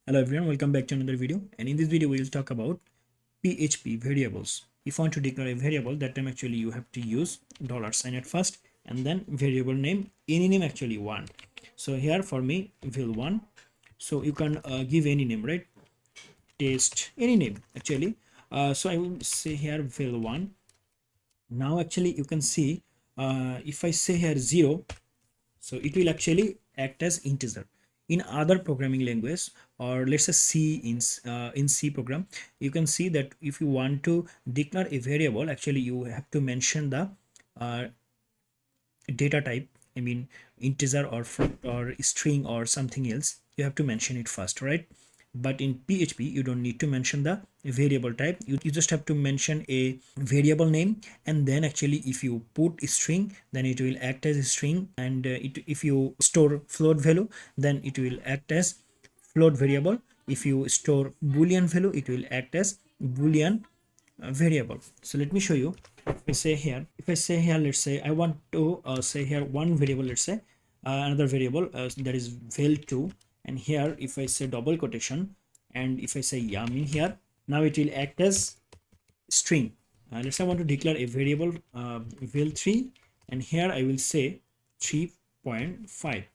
Hello everyone, welcome back to another video, and in this video we will talk about PHP variables. If you want to declare a variable, that time actually you have to use $sign at first and then variable name, any name actually one. So here for me val1, so you can give any name, right? Test, any name actually. So I will say here val1. Now actually you can see if I say here 0, so it will actually act as integer. In other programming language, or let's say C, in C program, you can see that if you want to declare a variable, actually you have to mention the data type. I mean integer or float or string or something else, you have to mention it first, right? But in PHP you don't need to mention the variable type. You just have to mention a variable name, and then actually if you put a string, then it will act as a string, and if you store float value, then it will act as float variable. If you store boolean value, it will act as boolean variable. So let me show you. If I say here, let's say I want to say here one variable, let's say another variable that is val2, and here if I say double quotation and if I say yum in here, now it will act as string. Let's say I want to declare a variable val3, and here I will say 3.5.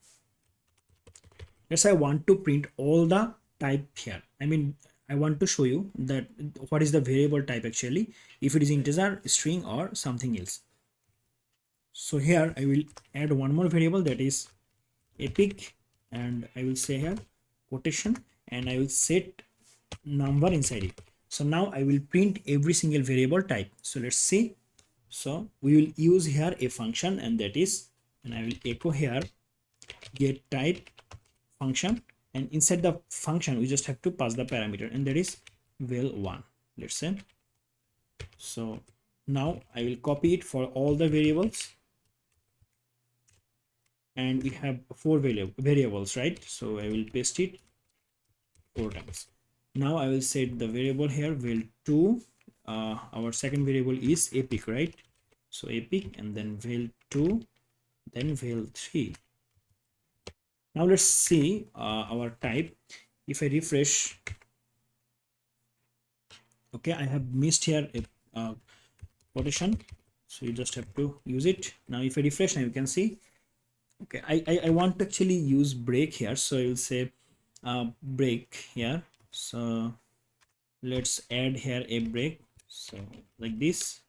let's say I want to print all the type here. I mean I want to show you that what is the variable type actually, if it is integer, string or something else. So here I will add one more variable, that is epic, and I will say here quotation, and I will set number inside it. So now I will print every single variable type. So let's see. So we will use here a function, and that is, and I will echo here get type function, and inside the function we just have to pass the parameter, and that is val1, let's say. So now I will copy it for all the variables, and we have 4 variables, right? So I will paste it 4 times. Now I will set the variable here val2. Our second variable is epic, right? So epic, and then val2, then val3. Now let's see our type. If I refresh, okay, I have missed here a quotation, so you just have to use it. Now if I refresh, now you can see, okay, I want to actually use break here, so I will say break here. So let's add here a break, so like this.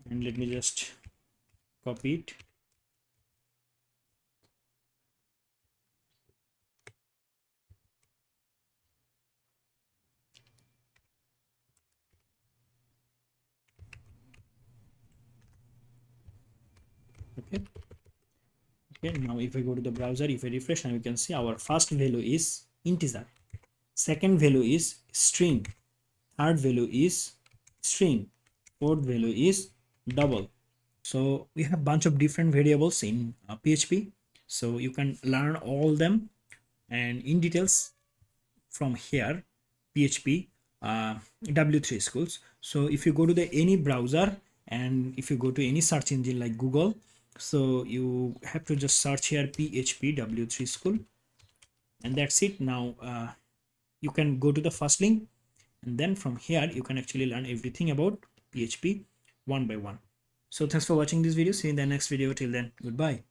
And let me just copy it. Okay, now if I go to the browser, if I refresh, now you can see our first value is integer, second value is string, third value is string, fourth value is double. So we have bunch of different variables in PHP, so you can learn all them and in details from here, PHP W3 schools. So if you go to the any browser, and if you go to any search engine like Google, so you have to just search here PHP W3 school, and that's it. Now you can go to the first link, and then from here you can actually learn everything about PHP one by one. So thanks for watching this video. See you in the next video. Till then, goodbye.